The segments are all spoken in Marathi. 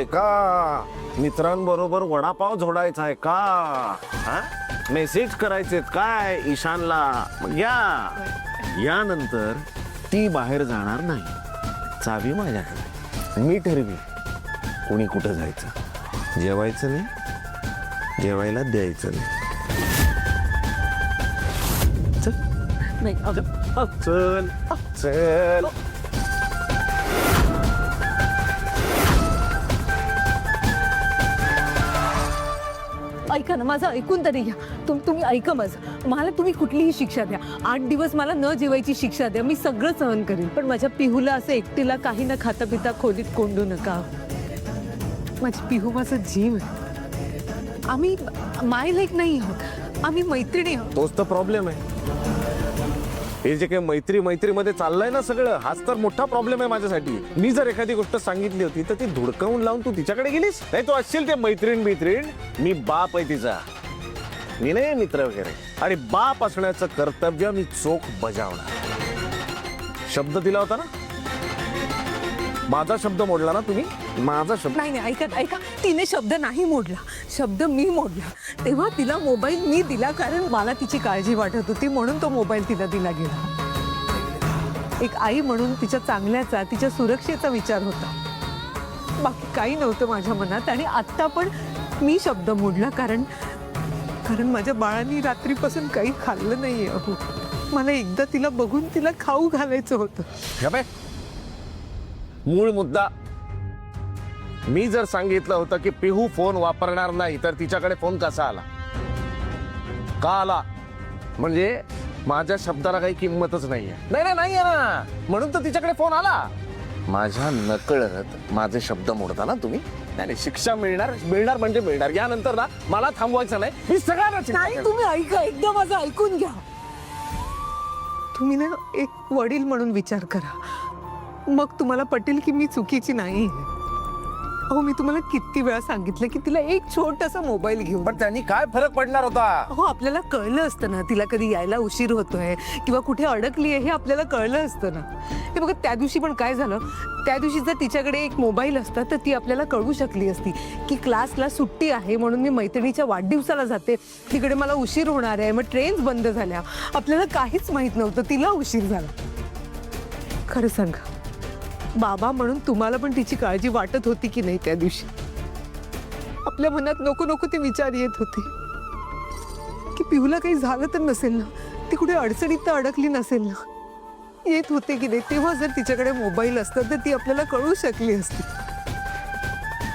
का मित्रांबरोबर वडापाव झोडायचा आहे का? हा? मेसेज करायचे काय ईशानला? मग यानंतर ती बाहेर जाणार नाही. चावी माझ्याकडे, मी ठरवी कोणी कुठं जायचं. जेवायचं नाही, जेवायला द्यायचं नाही. चल चल. ऐका ना, माझं ऐकून तरी घ्या. तुम्ही ऐका माझं. मला तुम्ही कुठलीही शिक्षा द्या. 8 दिवस मला न जेवायची शिक्षा द्या. मी सगळं सहन करेन, पण माझ्या पिहूला असं एकटीला काही न खाता पिता खोलीत कोंडू नका. माझी पिहू माझा जीव आहे. आम्ही माय लाईक नाही आहोत, आम्ही मैत्रिणी आहोत. तोच तर प्रॉब्लेम आहे. हे जे काही मैत्रीमध्ये चाललंय ना सगळं, हाच तर मोठा प्रॉब्लेम आहे माझ्यासाठी. मी जर एखादी गोष्ट सांगितली होती तर ती धुडकावून लावून तू तिच्याकडे गेलीस. नाही, तू असशील ते मैत्रीण. मी बाप आहे तिचा, मी नाही मित्र वगैरे. आणि बाप असण्याचं कर्तव्य मी चोख बजावणार. शब्द दिला होता ना, माझा शब्द मोडला ना तुम्ही. माझा शब्द नाही, ऐका. तिने शब्द नाही मोडला, शब्द मी मोडला. तेव्हा तिला मोबाईल मी दिला, कारण मला तिची काळजी वाटत होती, म्हणून तो मोबाईल तिला दिला गेला. एक आई म्हणून तिच्या चांगल्याचा, तिच्या सुरक्षेचा विचार होता. बाकी काही नव्हतं माझ्या मनात. आणि आत्ता पण मी शब्द मोडला, कारण माझ्या बाळांनी रात्रीपासून काही खाल्लं नाहीये. अहो, मला एकदा तिला बघून तिला खाऊ घालायचं होतं. मूळ मुद्दा, मी जर सांगितलं होतं की पिहू फोन वापरणार नाही, तर तिच्याकडे फोन कसा आला? का आला? म्हणजे माझ्या शब्दाला काही किंमतच नाहीये. नाही ना, म्हणून तर तिच्याकडे फोन आला. माझ्या नकळत माझे शब्द मोडता ना तुम्ही. नाही, शिक्षा मिळणार म्हणजे मिळणार. यानंतर ना मला थांबवायचं नाही. मी सगळ्यांना नाही, तुम्ही ऐका, एकदा माझं ऐकून घ्या. तुम्ही ना एक वडील म्हणून विचार करा, मग तुम्हाला पटेल की मी चुकीची नाही. अहो, मी तुम्हाला किती वेळा सांगितलं की तिला एक छोटासा मोबाईल घेऊ. पण त्यांनी काय फरक पडणार होता? हो, आपल्याला कळलं असतं ना तिला कधी यायला उशीर होतोय किंवा कुठे अडकली आहे, हे आपल्याला कळलं असतं ना. हे बघा, त्या दिवशी पण काय झालं, त्या दिवशी जर तिच्याकडे एक मोबाईल असता तर ती आपल्याला कळू शकली असती की क्लासला सुट्टी आहे म्हणून मी मैत्रिणीच्या वाढदिवसाला जाते, तिकडे मला उशीर होणार आहे, मग ट्रेन्स बंद झाल्या. आपल्याला काहीच माहित नव्हतं, तिला उशीर झाला. खरं सांगा, बाबा म्हणून तुम्हाला पण तिची काळजी वाटत होती की नाही? त्या दिवशी आपल्या मनात नको ते विचार येत होते की पिहूला काही झालं तर नसेल ना, ती कुठे अडचणीत तर अडकली नसेल ना, येत होते की नाही? तेव्हा जर तिच्याकडे मोबाईल असता तर ती आपल्याला कळू शकली असती.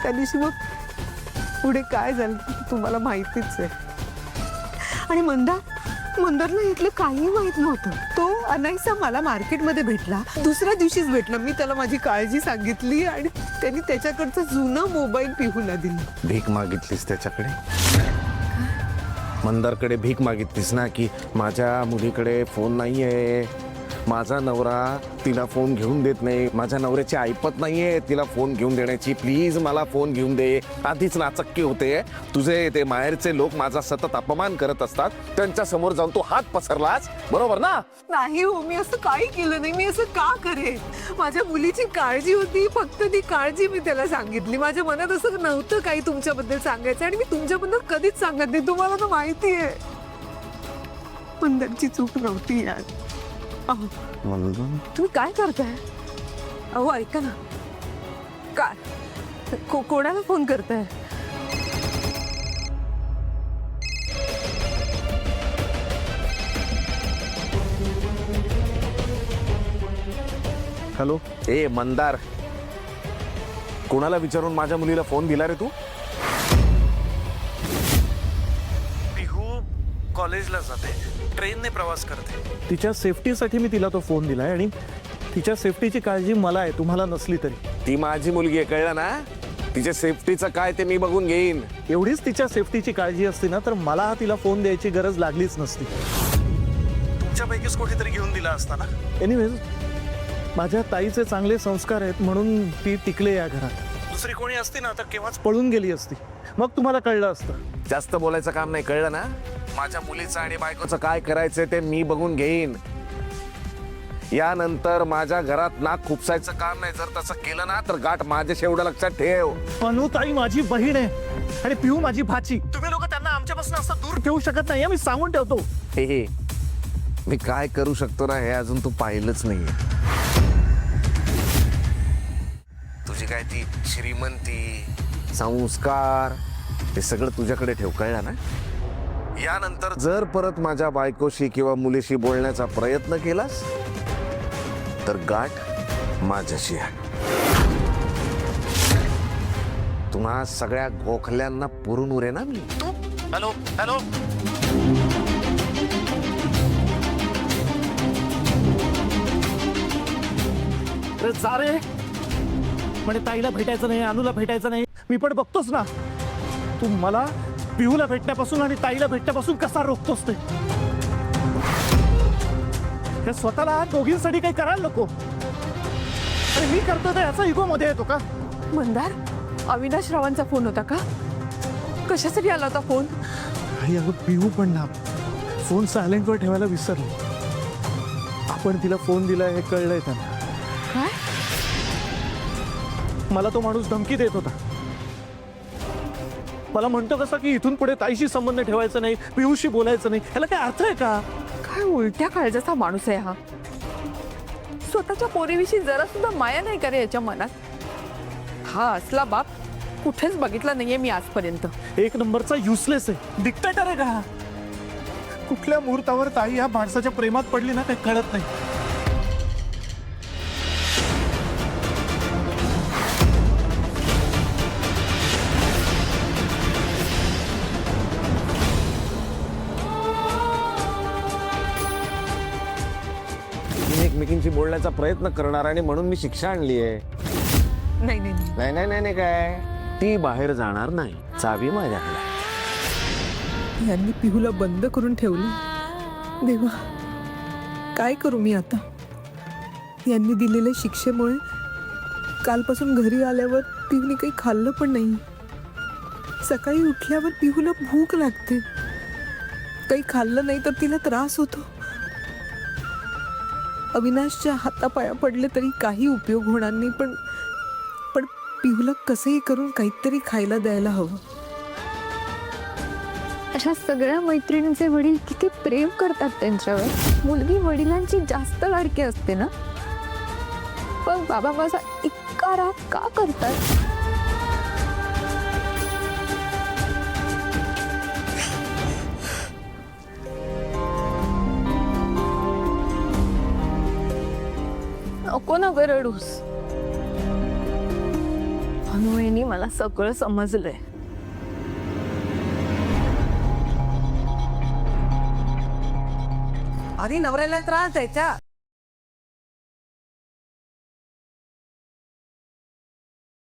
त्या दिवशी मग पुढे काय झालं तुम्हाला माहितीच आहे. आणि मंदारला इथलं काही माहित नव्हतं. तो अनायसा मला मार्केटमध्ये भेटला, दुसऱ्या दिवशीच भेटला. मी त्याला माझी काळजी सांगितली आणि त्यांनी त्याच्याकडचा जुना मोबाईल पिहूला दिला. भीक मागितलीस त्याच्याकडे? मंदारकडे भीक मागितलीस ना, की माझ्या मुलीकडे फोन नाहीये, माझा नवरा तिला फोन घेऊन देत नाही, माझ्या नवऱ्याची ऐपत नाहीये तिला फोन घेऊन देण्याची, प्लीज मला फोन घेऊन दे. आधीच नाचक्की होते. तुझे ते माहेरचे लोक माझा सतत अपमान करत असतात, त्यांच्या समोर जाऊन तू हात पसरलास, बरोबर ना? नाही हो, मी असं काही केलं नाही. मी असं का करेन? माझ्या मुलीची काळजी होती, फक्त ती काळजी मी त्याला सांगितली. माझ्या मनात असं नव्हतं काही तुमच्याबद्दल सांगायचं, आणि मी तुमच्याबद्दल कधीच सांगत नाही. तुम्हाला तर माहिती आहे मंदारची चूक नव्हती यार. अहो, तुम्ही काय करताय? अहो, ऐका ना, काय कोणाला फोन करताय? हॅलो. ए मंदार, कोणाला विचारून माझ्या मुलीला फोन दिला रे तू? पिहू कॉलेजला जाते, ट्रेनने प्रवास करते. तिच्या सेफ्टीसाठी मी तिला तो फोन दिलाय, आणि तिच्या सेफ्टीची काळजी मला आहे, तुम्हाला नसली तरी. ती माझी मुलगी आहे, कळलं ना? तिच्या सेफ्टीचं काय ते मी बघून घेईन. एवढीच तिच्या सेफ्टीची काळजी असती ना तर मला हा तिला फोन द्यायची गरज लागलीच नसती. तुमच्यापैकीच कुठेतरी घेऊन दिला असता ना. एनिवेज, माझ्या ताईचे चांगले संस्कार आहेत म्हणून ती टिकले या घरात. दुसरी कोणी असती ना तर केव्हाच पळून गेली असती, मग तुम्हाला कळलं असतं. जास्त बोलायचं काम नाही, कळलं ना? माझ्या मुलीचं आणि बायकोचं काय करायचंय ते मी बघून घेईन. यानंतर माझ्या घरात नाक खुपसायचं काम नाही. जर तसं केलं ना तर गाठ माझ्याशी, एवढं लक्षात ठेव. अनुताई माझी बहीण आहे आणि पिहू माझी भाची. तुम्ही लोक त्यांना आमच्यापासून असं दूर ठेवू शकत नाही, मी सांगून ठेवतो. हे मी काय करू शकतो ना हे अजून तू पाहिलंच नाहीये. तुझी काय ती श्रीमंती, संस्कार, ते सगळं तुझ्याकडे ठेव, कळलं ना? यानंतर जर परत माझ्या बायकोशी किंवा मुलीशी बोलण्याचा प्रयत्न केलास तर गाठ माझ्याशी आहे. तुम्हा सगळ्या गोखल्यांना पुरून उरे ना मी. हॅलो हॅलो, अरे जा रे. म्हणजे ताईला भेटायचं नाही, अनुला भेटायचं नाही. मी पण बघतोस ना तू मला पिहूला भेटण्यापासून आणि ताईला भेटण्यापासून कसा रोखतोस ते. हे स्वतःला दोघींसाठी काही करायला नको. अरे मी करतो तर याचा इगो मध्ये येतो का? मंदार, अविनाश रावांचा फोन होता का? कशासाठी आला होता फोन? आई अगं पिहू पण ना फोन सायलेंटवर ठेवायला विसरली. आपण तिला फोन दिलाय हे कळलंय त्यांना. काय? मला तो माणूस धमकी देत होता. मला म्हणतो कसा की इथून पुढे ताईशी संबंध ठेवायचा नाही, पियूशी बोलायचं नाही. ह्याला काय अर्थ आहे का? काय उलट्या काळजाचा माणूस आहे हा. स्वतःच्या पोरीविषयी जरा सुद्धा माया नाही करे याच्या मनात. हा असला बाप कुठेच बघितला नाहीये मी आजपर्यंत. एक नंबरचा युसलेस आहे, डिक्टेटर आहे का? कुठल्या मुहूर्तावर ताई या माणसाच्या प्रेमात पडली ना ते कळत नाही. तुम्ही एकमेकींशी बोलण्याचा प्रयत्न करणार आणि म्हणून मी शिक्षा आणली आहे. नाही नाही नाही. नाही नाही नाही नाही, काय ती बाहेर जाणार नाही, चावी माझ्याकडे. यांनी पिहूला बंद करून ठेवलं. देवा, काय करू मी आता? यांनी दिलेल्या शिक्षेमुळे कालपासून घरी आल्यावर पिहूने काही खाल्लं पण नाही. सकाळी उठल्यावर पिहूला भूक लागते. काही खाल्लं नाही तर तिला त्रास होतो. अविनाशच्या हातापाया पडले तरी काही उपयोग होणार नाही. पण पण पिहूला कसंही करून काहीतरी खायला द्यायला हवं. अशा सगळ्या मैत्रिणींचे वडील किती प्रेम करतात त्यांच्यावर. मुलगी वडिलांची जास्त लाडकी असते ना. पण बाबा माझा इतका राग का करतात? नको ना ग रडूस. अनुवहिनी मला सगळं समजलंय. अरे नवऱ्याला त्रास द्यायचा